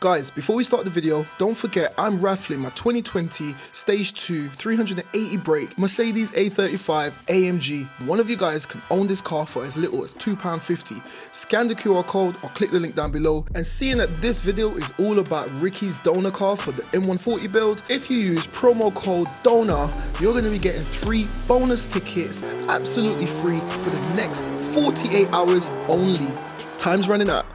Guys, before we start the video, don't forget I'm raffling my 2020 Stage 2 380 brake Mercedes A35 AMG. One of you guys can own this car for as little as £2.50. Scan the QR code or click the link down below. And seeing that this video is all about Ricky's donor car for the M140 build, if you use promo code DONOR, you're going to be getting 3 bonus tickets absolutely free for the next 48 hours only. Time's running out.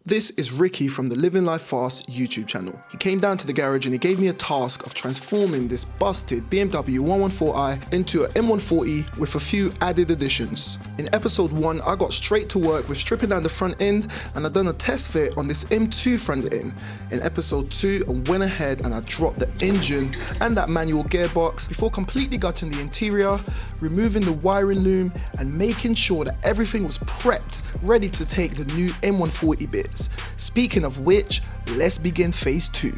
This is Ricky from the Living Life Fast YouTube channel. He came down to the garage and he gave me a task of transforming this busted BMW 114i into an M140 with a few added additions. In episode 1, I got straight to work with stripping down the front end and I done a test fit on this M2 front end. In episode 2, I went ahead and I dropped the engine and that manual gearbox before completely gutting the interior, removing the wiring loom and making sure that everything was prepped, ready to take the new M140 bit. Speaking of which, let's begin phase 2.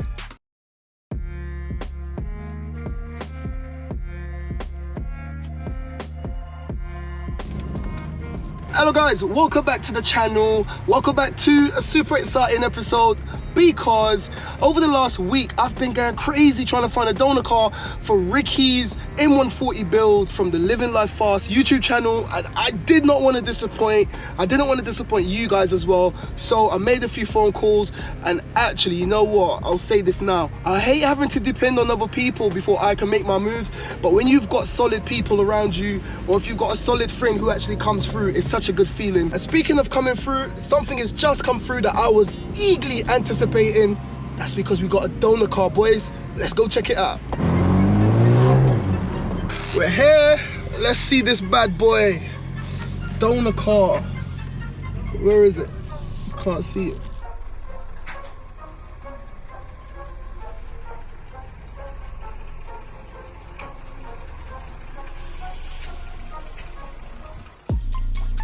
Hello guys, welcome back to the channel. Welcome back to a super exciting episode because over the last week I've been going crazy trying to find a donor car for Ricky's M140 build from the Living Life Fast YouTube channel, and I did not want to disappoint. I didn't want to disappoint you guys as well, so I made a few phone calls. And actually, you know what, I'll say this now, I hate having to depend on other people before I can make my moves, but when you've got solid people around you, or if you've got a solid friend who actually comes through, it's such a good feeling. And speaking of coming through, something has just come through that I was eagerly anticipating. That's because we got a donor car, boys. Let's go check it out. We're here. Let's see this bad boy. Donor car. Where is it? Can't see it.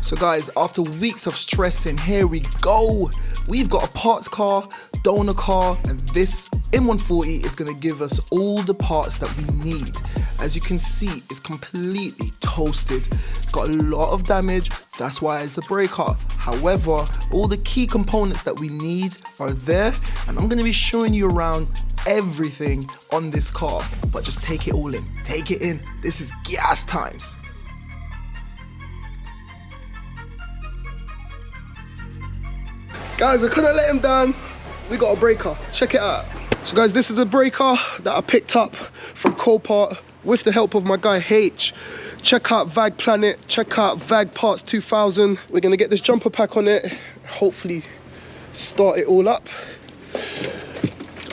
So guys, after weeks of stressing, here we go. We've got a parts car, donor car, and this M140 is gonna give us all the parts that we need. As you can see, it's completely toasted. It's got a lot of damage, that's why it's a brake car. However, all the key components that we need are there, and I'm gonna be showing you around everything on this car. But just take it all in, take it in. This is gas times. Guys, I couldn't let him down. We got a breaker. Check it out. So guys, this is the breaker that I picked up from Copart with the help of my guy H. Check out VAG Planet. Check out VAG Parts 2000. We're gonna get this jumper pack on it. Hopefully start it all up.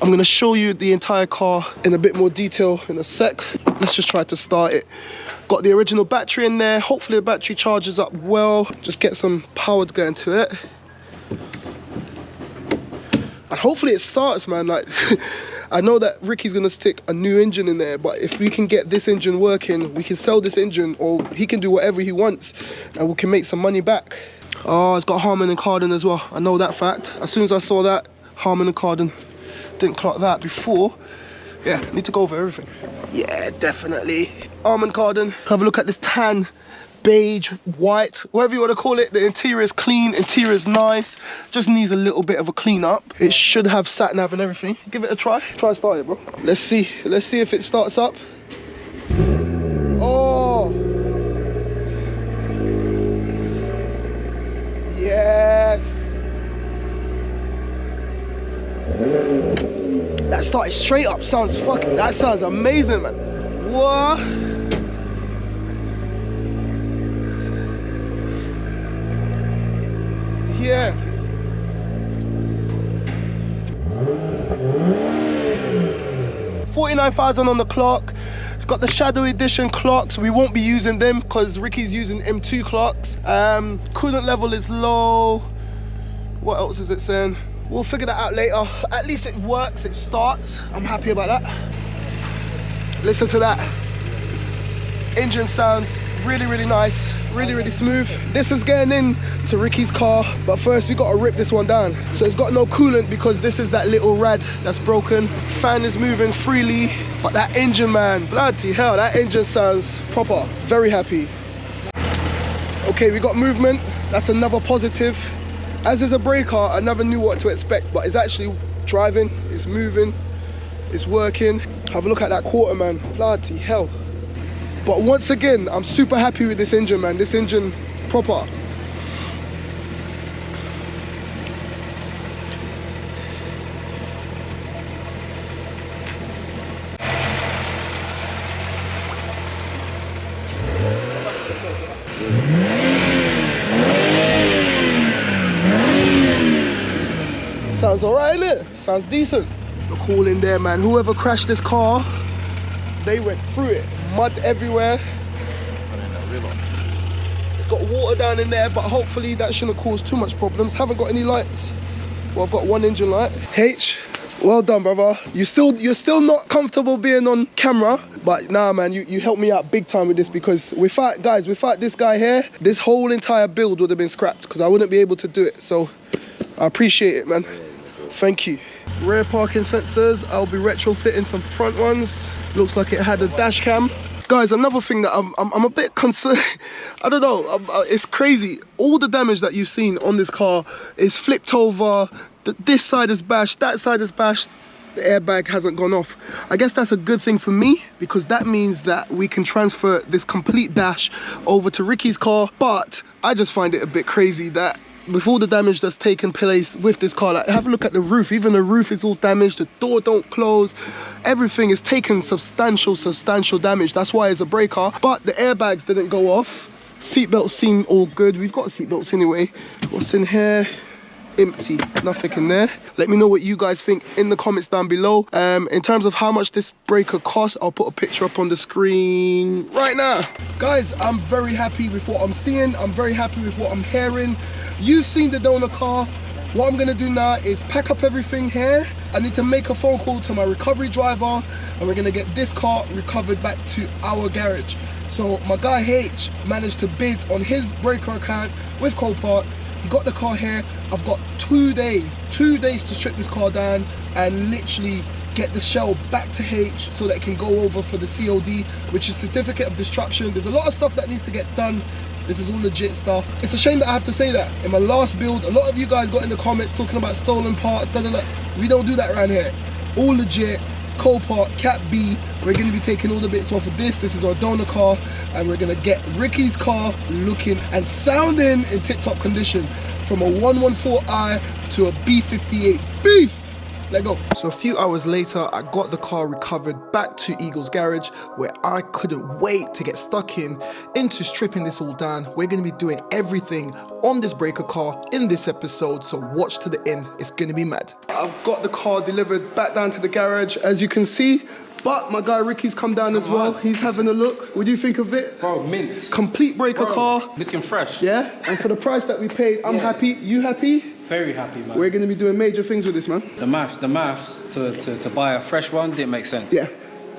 I'm gonna show you the entire car in a bit more detail in a sec. Let's just try to start it. Got the original battery in there. Hopefully the battery charges up well. Just get some power going to it. And hopefully it starts, man. Like, I know that Ricky's gonna stick a new engine in there, but if we can get this engine working, we can sell this engine, or he can do whatever he wants, and we can make some money back. Oh, it's got Harman and Kardon as well. I know that fact. As soon as I saw that, Harman and Kardon, didn't clock that before. Yeah, need to go over everything. Yeah, definitely. Harman Kardon. Have a look at this tan, beige, white, whatever you want to call it. The interior is clean, interior is nice, just needs a little bit of a clean up. It should have sat nav and everything. Give it a try. Try start it, bro. Let's see if it starts up. Oh yes, that started straight up. That sounds amazing, man. What? Yeah. $49,000 on the clock. It's got the Shadow Edition clocks. We won't be using them because Ricky's using M2 clocks. Coolant level is low. What else is it saying? We'll figure that out later. At least it works, it starts. I'm happy about that. Listen to that. Engine sounds really, really nice. Really, really smooth. This is getting in to Ricky's car, but first we gotta rip this one down. So it's got no coolant because this is that little rad that's broken. Fan is moving freely, but that engine, man, bloody hell, that engine sounds proper. Very happy. Okay, we got movement. That's another positive. As is a brake car, I never knew what to expect, but it's actually driving, it's moving, it's working. Have a look at that quarter, man. Bloody hell. But once again, I'm super happy with this engine, man. This engine, proper. Sounds alright, innit? Sounds decent. Look all in there, man. Whoever crashed this car, they went through it. Mud everywhere. It's got water down in there, but hopefully that shouldn't cause too much problems. Haven't got any lights. Well, I've got one engine light. H, well done, brother. You're still not comfortable being on camera, but nah, man, you helped me out big time with this, because without this guy here, this whole entire build would have been scrapped, because I wouldn't be able to do it. So I appreciate it, man. Thank you. Rear parking sensors, I'll be retrofitting some front ones. Looks like it had a dash cam. Guys, another thing that I'm a bit concerned, I don't know, it's crazy. All the damage that you've seen on this car is flipped over, this side is bashed, that side is bashed, the airbag hasn't gone off. I guess that's a good thing for me, because that means that we can transfer this complete dash over to Ricky's car. But I just find it a bit crazy that with all the damage that's taken place with this car, like, have a look at the roof. Even the roof is all damaged, the door don't close, everything is taken substantial damage. That's why it's a breaker. But the airbags didn't go off. Seatbelts seem all good. We've got seatbelts anyway. What's in here? Empty, nothing in there. Let me know what you guys think in the comments down below. In terms of how much this breaker costs, I'll put a picture up on the screen right now. Guys, I'm very happy with what I'm seeing. I'm very happy with what I'm hearing. You've seen the donor car. What I'm gonna do now is pack up everything here. I need to make a phone call to my recovery driver, and we're gonna get this car recovered back to our garage. So my guy H managed to bid on his breaker account with Copart. He got the car here. I've got 2 days to strip this car down and literally get the shell back to H so that it can go over for the COD, which is certificate of destruction. There's a lot of stuff that needs to get done. This is all legit stuff. It's a shame that I have to say that. In my last build, a lot of you guys got in the comments talking about stolen parts, We don't do that around here. All legit, Copart, Cat B. We're gonna be taking all the bits off of this. This is our donor car, and we're gonna get Ricky's car looking and sounding in tip-top condition, from a 114i to a B58 beast. Let go. So a few hours later, I got the car recovered back to Eagle's garage, where I couldn't wait to get stuck into stripping this all down. We're going to be doing everything on this breaker car in this episode, so watch to the end. It's going to be mad. I've got the car delivered back down to the garage, as you can see. But my guy Ricky's come down as well. He's having a look. What do you think of it? Bro, mint. Complete breaker car. Looking fresh. Yeah, and for the price that we paid, I'm happy. You happy? Very happy, man. We're going to be doing major things with this, man. The maths to buy a fresh one didn't make sense. Yeah.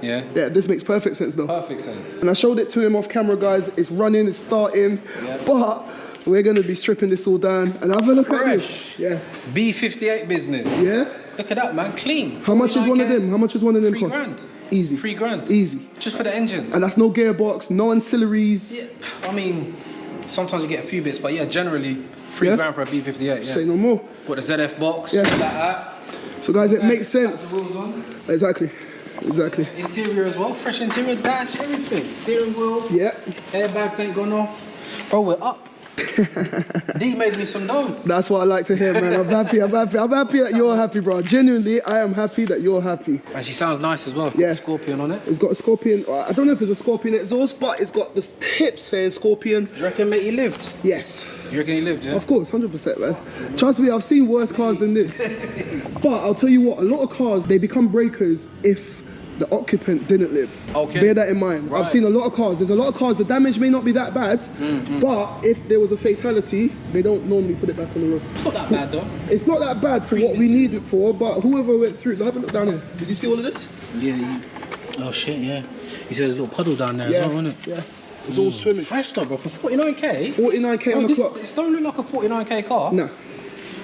Yeah? Yeah, this makes perfect sense though. Perfect sense. And I showed it to him off camera, guys. It's running, it's starting. Yeah. But we're going to be stripping this all down. And have a look at this. Yeah. B58 business. Yeah. Look at that, man. Clean. How much is one of them? How much is one of them cost? 3 grand. Easy. 3 grand. Easy. Just for the engine. And that's no gearbox, no ancillaries. Yeah. I mean, sometimes you get a few bits, but yeah, generally 3 grand for a B58. Yeah. Say no more. Got the ZF box. Yeah. Like that. So guys, it makes sense. The wheels on. Exactly. Exactly. Interior as well. Fresh interior, dash, everything. Steering wheel. Yeah. Airbags ain't gone off. Bro, we're up. D made me some dough. That's what I like to hear, man. I'm happy. I'm happy that you're happy, bro. Genuinely, I am happy that you're happy. And she sounds nice as well. Yeah. Scorpion on it. It's got a Scorpion. I don't know if it's a Scorpion exhaust, but it's got the tips saying Scorpion. Do you reckon, mate, he lived? Yes. You reckon he lived, yeah? Of course, 100%, man. Trust me, I've seen worse cars than this. But I'll tell you what, a lot of cars, they become breakers if the occupant didn't live. Okay. Bear that in mind. Right. I've seen a lot of cars. There's a lot of cars, the damage may not be that bad, but if there was a fatality, they don't normally put it back on the road. It's not that bad though. It's not that bad for what we need it for, but whoever went through, have a look down here. Did you see all of this? Yeah. Oh shit, yeah. He says a little puddle down there yeah. as well, isn't it? Yeah. It's all swimming. Fresh stuff, bro. For 49k? 49k on the clock. This don't look like a 49k car. No.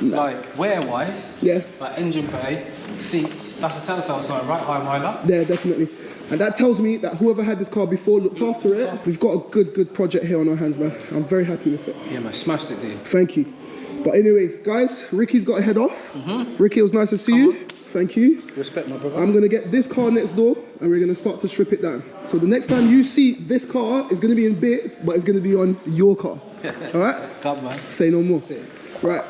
Like wear-wise, yeah. Like engine bay, seats, that's a telltale sign, right? High miler. Yeah, definitely. And that tells me that whoever had this car before looked after it. We've got a good project here on our hands, man. I'm very happy with it. Yeah, man, smashed it, dude. Thank you. But anyway, guys, Ricky's got to head off. Ricky, it was nice to see you. thank you. Respect, my brother. I'm gonna get this car next door and we're gonna start to strip it down. So the next time you see this car, it's gonna be in bits, but it's gonna be on your car. All right? Come on. Say no more. Right,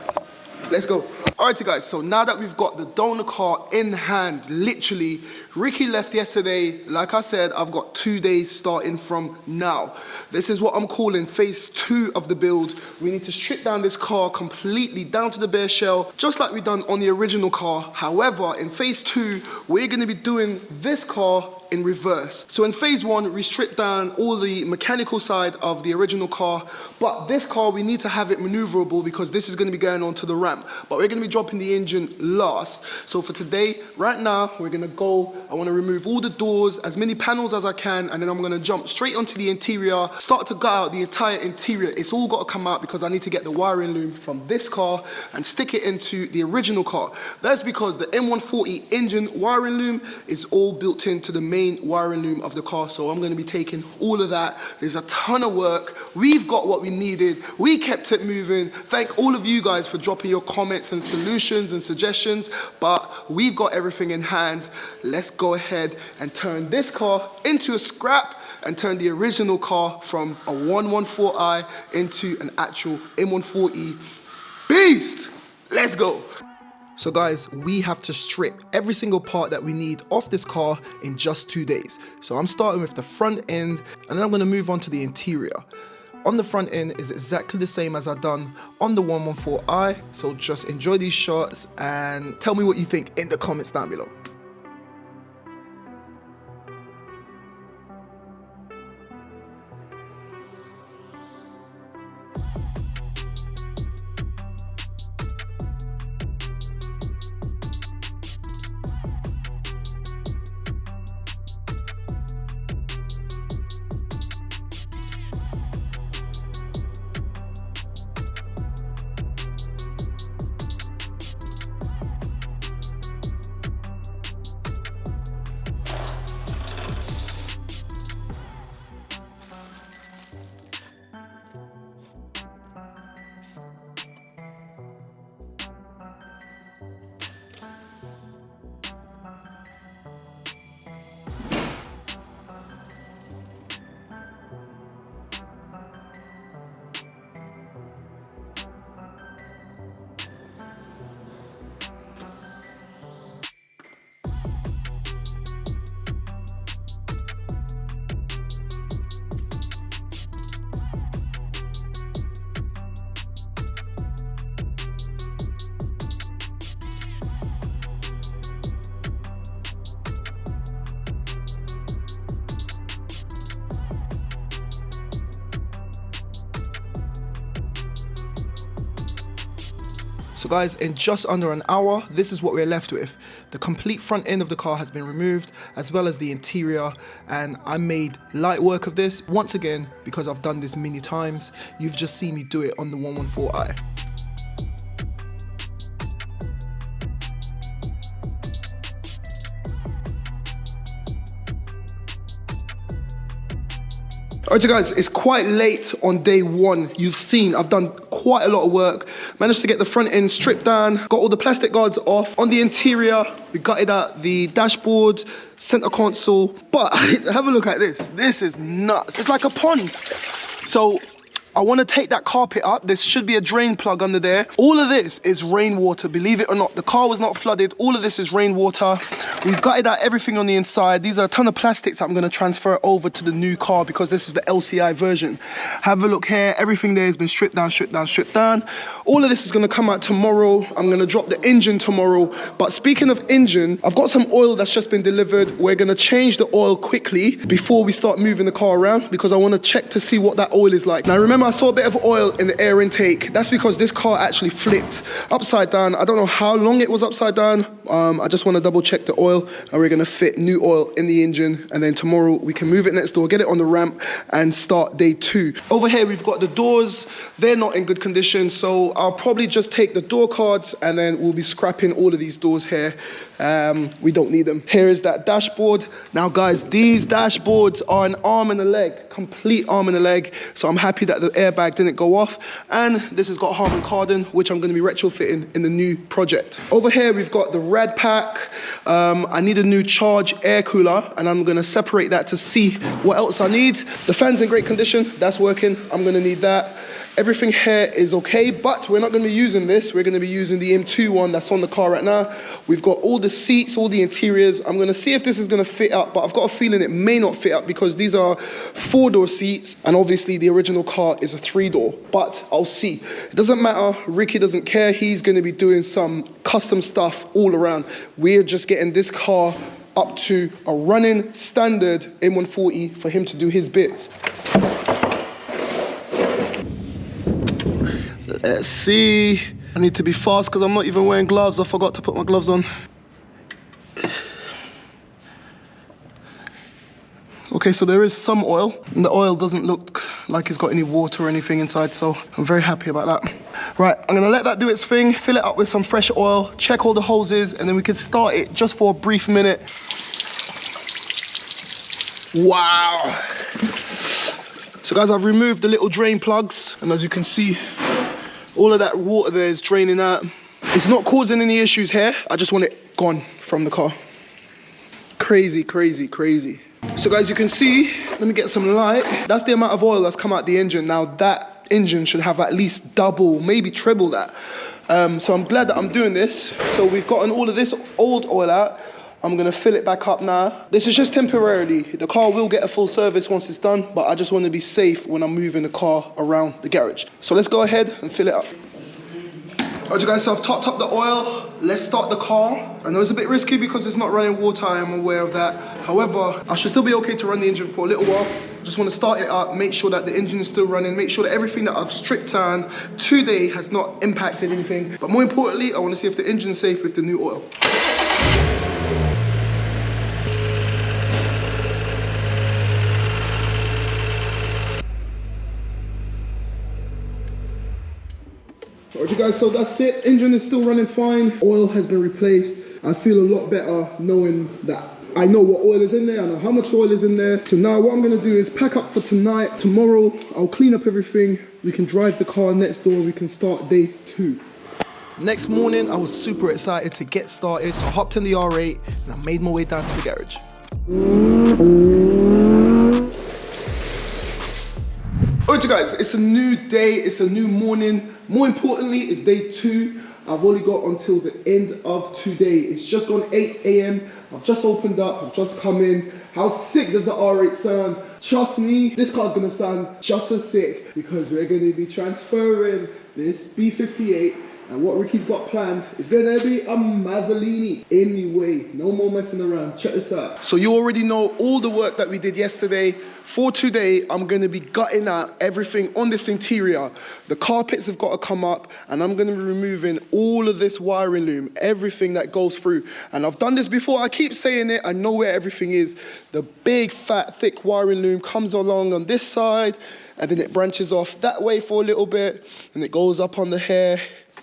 let's go. Alrighty guys, so now that we've got the donor car in hand, literally, Ricky left yesterday. Like I said, I've got 2 days starting from now. This is what I'm calling phase 2 of the build. We need to strip down this car completely down to the bare shell, just like we done on the original car. However, in phase 2, we're gonna be doing this car in reverse. So in phase 1, we stripped down all the mechanical side of the original car, but this car, we need to have it maneuverable because this is gonna be going onto the ramp, but we're gonna be dropping the engine last. So for today, right now, we're gonna go, I wanna remove all the doors, as many panels as I can, and then I'm gonna jump straight onto the interior, start to gut out the entire interior. It's all gotta come out because I need to get the wiring loom from this car and stick it into the original car. That's because the M140 engine wiring loom is all built into the main wiring loom of the car, so I'm going to be taking all of that. There's a ton of work. We've got what we needed. We kept it moving. Thank all of you guys for dropping your comments and solutions and suggestions, but we've got everything in hand. Let's go ahead and turn this car into a scrap and turn the original car from a 114i into an actual M140 beast. Let's go. So guys, we have to strip every single part that we need off this car in just 2 days. So I'm starting with the front end and then I'm gonna move on to the interior. On the front end is exactly the same as I've done on the 114i. So just enjoy these shots and tell me what you think in the comments down below. So guys, in just under an hour, this is what we're left with. The complete front end of the car has been removed, as well as the interior, and I made light work of this. Once again, because I've done this many times, you've just seen me do it on the 114i. Alright guys, it's quite late on day 1. You've seen I've done quite a lot of work. Managed to get the front end stripped down, got all the plastic guards off. On the interior, we gutted out the dashboard, center console. But have a look at this. This is nuts. It's like a pond. So I want to take that carpet up. There should be a drain plug under there. All of this is rainwater, believe it or not. The car was not flooded. All of this is rainwater. We've gutted out everything on the inside. These are a ton of plastics that I'm going to transfer over to the new car because this is the LCI version. Have a look here. Everything there has been stripped down, stripped down, stripped down. All of this is going to come out tomorrow. I'm going to drop the engine tomorrow. But speaking of engine, I've got some oil that's just been delivered. We're going to change the oil quickly before we start moving the car around because I want to check to see what that oil is like. Now remember, I saw a bit of oil in the air intake. That's because this car actually flipped upside down. I don't know how long it was upside down. I just want to double check the oil, and we're going to fit new oil in the engine, and then tomorrow we can move it next door, get it on the ramp, and start day 2. Over here we've got the doors. They're not in good condition, so I'll probably just take the door cards and then we'll be scrapping all of these doors here. We don't need them. Here is that dashboard. Now guys, these dashboards are an arm and a leg, complete arm and a leg, so I'm happy that the airbag didn't go off. And this has got Harman Kardon, which I'm going to be retrofitting in the new project. Over here, we've got the rad pack. I need a new charge air cooler, and I'm going to separate that to see what else I need. The fan's in great condition. That's working. I'm going to need that. Everything here is okay, but we're not going to be using this. We're going to be using the M2 one that's on the car right now. We've got all the seats, all the interiors. I'm going to see if this is going to fit up, but I've got a feeling it may not fit up because these are 4-door seats, and obviously the original car is a 3-door, but I'll see. It doesn't matter. Ricky doesn't care. He's going to be doing some custom stuff all around. We're just getting this car up to a running standard M140 for him to do his bits. Let's see. I need to be fast because I'm not even wearing gloves. I forgot to put my gloves on. Okay, so there is some oil, and the oil doesn't look like it's got any water or anything inside, so I'm very happy about that. Right, I'm gonna let that do its thing, fill it up with some fresh oil, check all the hoses, and then we can start it just for a brief minute. Wow. So guys, I've removed the little drain plugs, and as you can see, all of that water there is draining out. It's not causing any issues here. I just want it gone from the car. Crazy, crazy, crazy. So guys, you can see, let me get some light. That's the amount of oil that's come out the engine. Now that engine should have at least double, maybe triple that. So I'm glad that I'm doing this. So we've gotten all of this old oil out. I'm gonna fill it back up now. This is just temporarily. The car will get a full service once it's done, but I just want to be safe when I'm moving the car around the garage. So let's go ahead and fill it up. Alright you guys, so I've topped up the oil. Let's start the car. I know it's a bit risky because it's not running water, I'm aware of that. However, I should still be okay to run the engine for a little while. Just want to start it up, make sure that the engine is still running, make sure that everything that I've stripped down today has not impacted anything. But more importantly, I want to see if the engine's safe with the new oil. Alright you guys, so that's it. Engine is still running fine. Oil has been replaced. I feel a lot better knowing that I know what oil is in there, I know how much oil is in there. So now what I'm gonna do is pack up for tonight. Tomorrow, I'll clean up everything. We can drive the car next door. We can start day 2. Next morning, I was super excited to get started. So I hopped in the R8 and I made my way down to the garage. Alright you guys, it's a new day, it's a new morning. More importantly, it's day 2. I've only got until the end of today. It's just gone 8 AM. I've just opened up, I've just come in. How sick does the R8 sound? Trust me, this car's gonna sound just as sick because we're gonna be transferring this B58. And what Ricky's got planned is gonna be a Mazzolini. Anyway, no more messing around. Check this out. So you already know all the work that we did yesterday. For today, I'm gonna be gutting out everything on this interior. The carpets have got to come up, and I'm gonna be removing all of this wiring loom, everything that goes through. And I've done this before, I keep saying it, I know where everything is. The big, fat, thick wiring loom comes along on this side, and then it branches off that way for a little bit, and it goes up on the hair.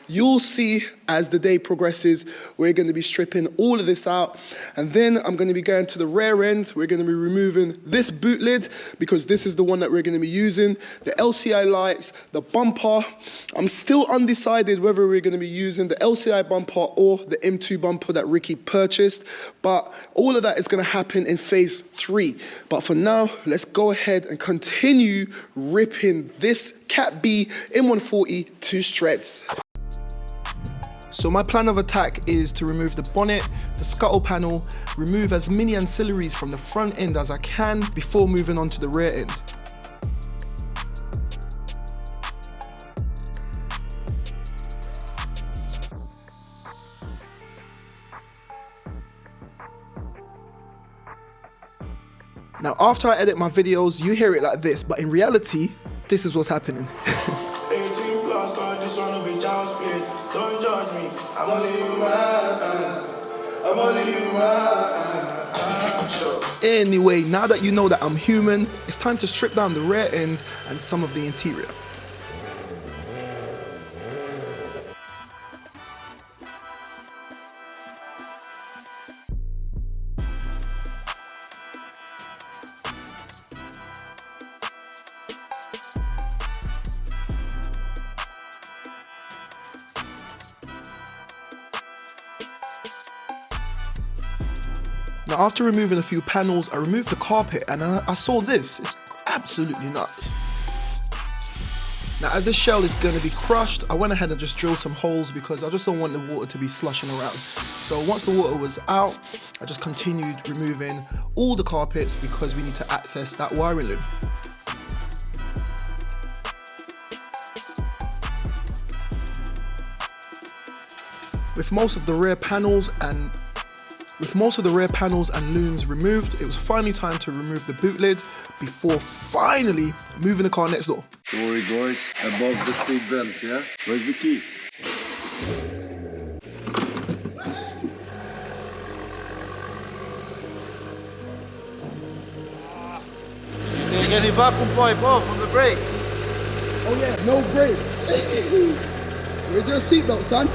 You'll see as the day progresses, we're going to be stripping all of this out. And then I'm going to be going to the rear end. We're going to be removing this boot lid because this is the one that we're going to be using. The LCI lights, the bumper. I'm still undecided whether we're going to be using the LCI bumper or the M2 bumper that Ricky purchased. But all of that is going to happen in phase 3. But for now, let's go ahead and continue ripping this Cat B M140 to shreds. So my plan of attack is to remove the bonnet, the scuttle panel, remove as many ancillaries from the front end as I can before moving on to the rear end. Now after I edit my videos, you hear it like this, but in reality, this is what's happening. I'm only human. Anyway, now that you know that I'm human, it's time to strip down the rear end and some of the interior. Now after removing a few panels, I removed the carpet and I saw this. It's absolutely nuts. Now as this shell is going to be crushed, I went ahead and just drilled some holes because I just don't want the water to be slushing around. So once the water was out, I just continued removing all the carpets because we need to access that wiring loom. With most of the rear panels and looms removed, it was finally time to remove the boot lid before finally moving the car next door. Don't worry guys, above the seat belt, yeah? Where's the key? Take any vacuum pipe off on the brakes. Oh yeah, no brakes. Where's your seatbelt, son?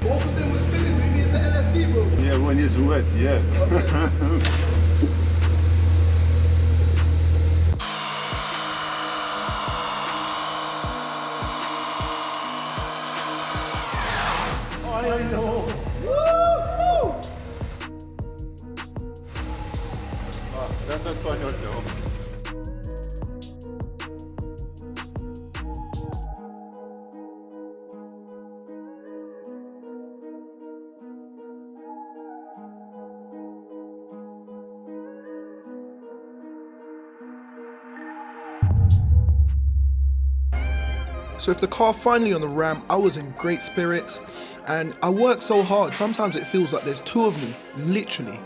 Both of them were spinning, maybe it's an LSD, bro. Yeah, when it's wet, yeah. I know. Woo! That's not fun, no. So with the car finally on the ramp, I was in great spirits and I worked so hard. Sometimes it feels like there's two of me, literally.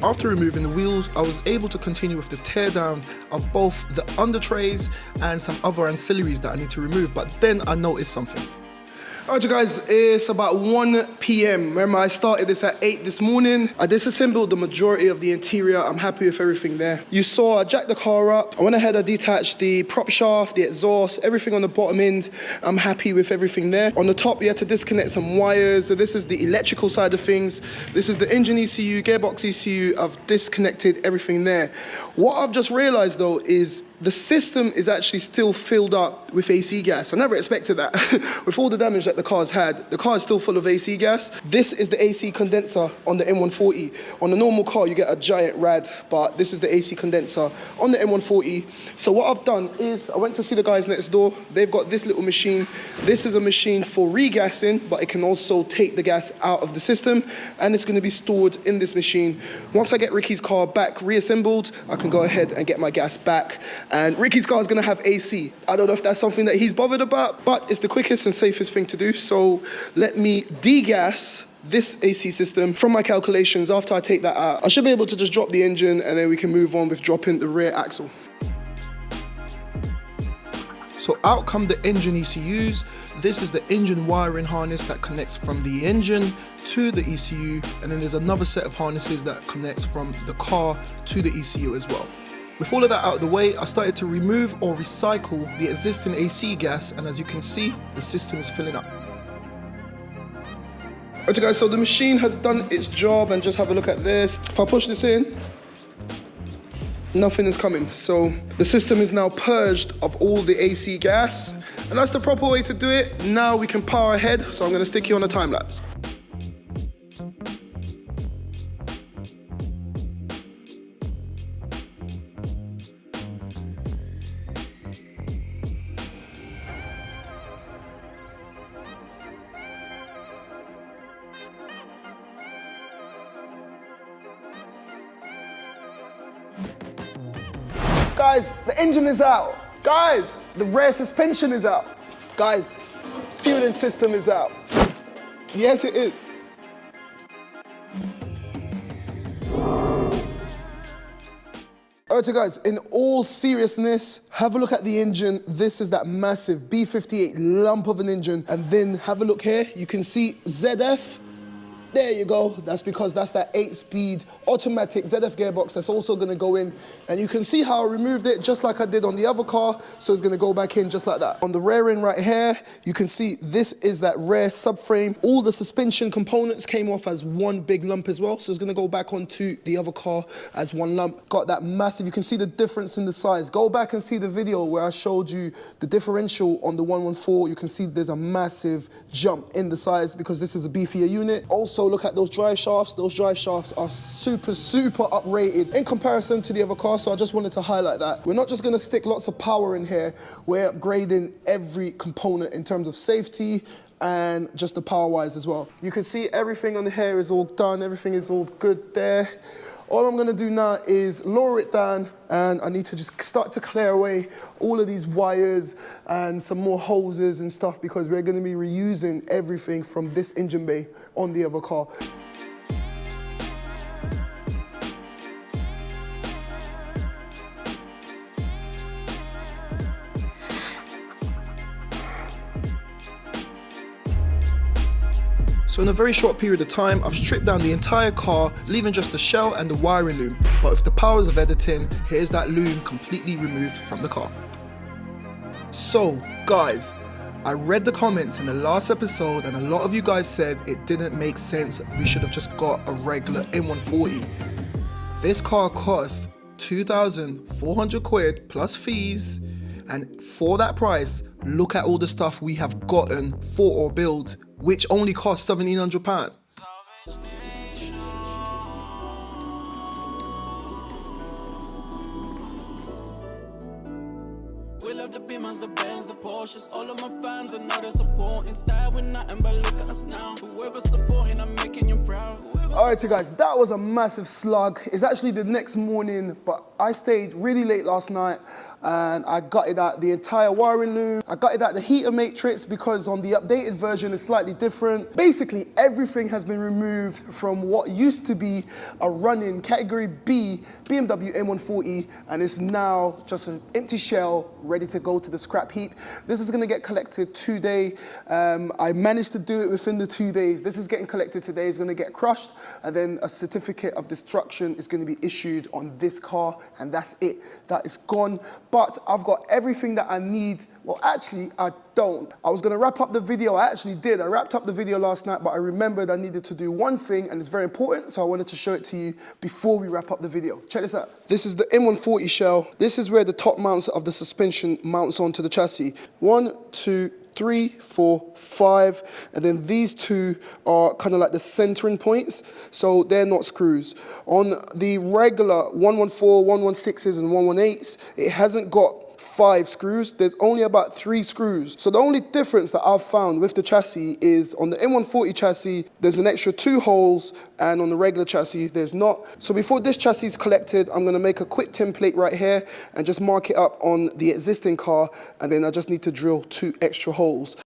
After removing the wheels, I was able to continue with the teardown of both the under trays and some other ancillaries that I need to remove, but then I noticed something. Alright you guys, it's about 1 PM. Remember I started this at 8 this morning. I disassembled the majority of the interior. I'm happy with everything there. You saw I jacked the car up. I went ahead and detached the prop shaft, the exhaust, everything on the bottom end. I'm happy with everything there. On the top we had to disconnect some wires. So this is the electrical side of things. This is the engine ECU, gearbox ECU. I've disconnected everything there. What I've just realized though is the system is actually still filled up with AC gas. I never expected that. With all the damage that the car's had, the car is still full of AC gas. This is the AC condenser on the M140. On the normal car, you get a giant rad, but this is the AC condenser on the M140. So what I've done is, I went to see the guys next door. They've got this little machine. This is a machine for regassing, but it can also take the gas out of the system, and it's gonna be stored in this machine. Once I get Ricky's car back reassembled, I can go ahead and get my gas back. And Ricky's car is going to have AC. I don't know if that's something that he's bothered about, but it's the quickest and safest thing to do. So let me degas this AC system. From my calculations, after I take that out, I should be able to just drop the engine and then we can move on with dropping the rear axle. So out come the engine ECUs. This is the engine wiring harness that connects from the engine to the ECU, and then there's another set of harnesses that connects from the car to the ECU as well. With all of that out of the way, I started to remove or recycle the existing AC gas, and as you can see, the system is filling up. Okay guys, so the machine has done its job, and just have a look at this. If I push this in, nothing is coming. So the system is now purged of all the AC gas, and that's the proper way to do it. Now we can power ahead, so I'm gonna stick you on a time lapse. Guys, the engine is out. Guys, the rear suspension is out. Guys, fueling system is out. Yes, it is. Alright, so guys, in all seriousness, have a look at the engine. This is that massive B58 lump of an engine. And then have a look here. You can see ZF There you go. That's because that's that 8-speed automatic ZF gearbox that's also going to go in. And you can see how I removed it just like I did on the other car. So it's going to go back in just like that. On the rear end right here, you can see this is that rear subframe. All the suspension components came off as one big lump as well. So it's going to go back onto the other car as one lump. Got that massive, you can see the difference in the size. Go back and see the video where I showed you the differential on the 114. You can see there's a massive jump in the size because this is a beefier unit. Also, look at those drive shafts. Those drive shafts are super uprated in comparison to the other car, so I just wanted to highlight that. We're not just gonna stick lots of power in here, we're upgrading every component in terms of safety and just the power-wise as well. You can see everything on here is all done, everything is all good there. All I'm gonna do now is lower it down, and I need to just start to clear away all of these wires and some more hoses and stuff, because we're gonna be reusing everything from this engine bay on the other car. So in a very short period of time, I've stripped down the entire car, leaving just the shell and the wiring loom. But with the powers of editing, here's that loom completely removed from the car. So guys, I read the comments in the last episode and a lot of you guys said it didn't make sense. We should have just got a regular M140. This car costs 2,400 quid plus fees. And for that price, look at all the stuff we have gotten for or build, which only cost £1,700. We love the Beamers, the Benz, the Porsches. All of my fans, I know they're supporting. Style with nothing but look at us now. Whoever's supporting, I'm making you proud. Alright, you guys, that was a massive slug. It's actually the next morning, but I stayed really late last night and I gutted out the entire wiring loom. I gutted out the heater matrix because on the updated version it's slightly different. Basically, everything has been removed from what used to be a running category B BMW M140, and it's now just an empty shell ready to go to the scrap heap. This is gonna get collected today. I managed to do it within the 2 days. This is getting collected today, it's gonna get crushed, and then a certificate of destruction is gonna be issued on this car, and that's it. That is gone. But I've got everything that I need. Well, actually, I don't. I was gonna wrap up the video. I actually did. I wrapped up the video last night, but I remembered I needed to do one thing, and it's very important, so I wanted to show it to you before we wrap up the video. Check this out. This is the M140 shell. This is where the top mounts of the suspension mounts onto the chassis. 1, 2, 3, 4, 5, and then these two are kind of like the centering points, so they're not screws. On the regular 114, 116s and 118s, it hasn't got 5 screws, there's only about 3 screws. So the only difference that I've found with the chassis is on the M140 chassis, there's an extra 2 holes, and on the regular chassis, there's not. So before this chassis is collected, I'm gonna make a quick template right here and just mark it up on the existing car, and then I just need to drill 2 extra holes.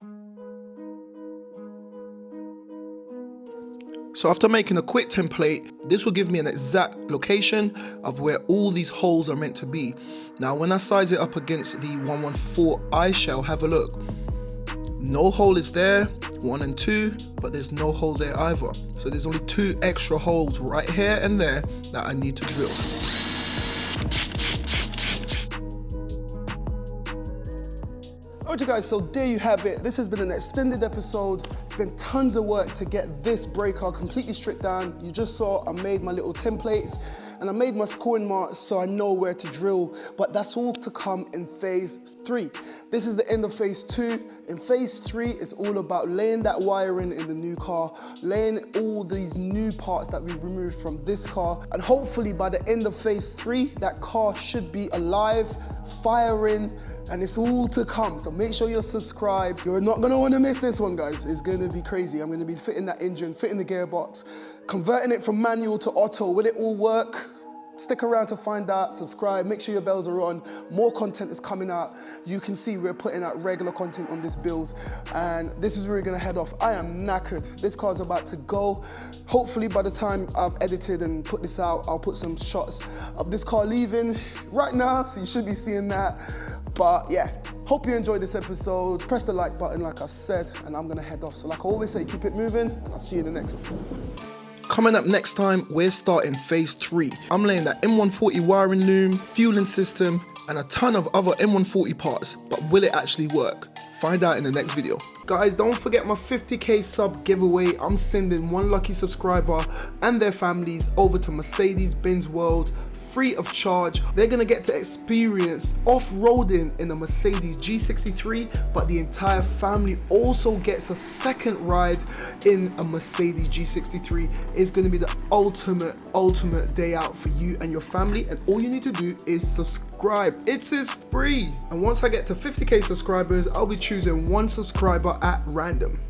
So after making a quick template, this will give me an exact location of where all these holes are meant to be. Now when I size it up against the 114i shell, have a look. No hole is there, 1 and 2, but there's no hole there either. So there's only 2 extra holes right here and there that I need to drill. Alright guys, so there you have it. This has been an extended episode. It's been tons of work to get this breaker completely stripped down. You just saw I made my little templates and I made my scoring marks so I know where to drill, but that's all to come in phase 3. This is the end of phase 2. In phase 3, it's all about laying that wiring in the new car, laying all these new parts that we've removed from this car, and hopefully by the end of phase 3, that car should be alive, firing, and it's all to come. So make sure you're subscribed. You're not gonna wanna miss this one, guys. It's gonna be crazy. I'm gonna be fitting that engine, fitting the gearbox, converting it from manual to auto. Will it all work? Stick around to find out, subscribe, make sure your bells are on. More content is coming out. You can see we're putting out regular content on this build, and this is where we're gonna head off. I am knackered. This car's about to go. Hopefully by the time I've edited and put this out, I'll put some shots of this car leaving right now, so you should be seeing that. But yeah, hope you enjoyed this episode. Press the like button like I said, and I'm gonna head off. So like I always say, keep it moving, and I'll see you in the next one. Coming up next time, we're starting phase 3. I'm laying that M140 wiring loom, fueling system, and a ton of other M140 parts, but will it actually work? Find out in the next video. Guys, don't forget my 50k sub giveaway. I'm sending one lucky subscriber and their families over to Mercedes-Benz World, free of charge. They're gonna get to experience off-roading in a Mercedes G63, but the entire family also gets a second ride in a Mercedes G63. It's gonna be the ultimate day out for you and your family, and all you need to do is subscribe. It is free. And once I get to 50k subscribers, I'll be choosing one subscriber at random.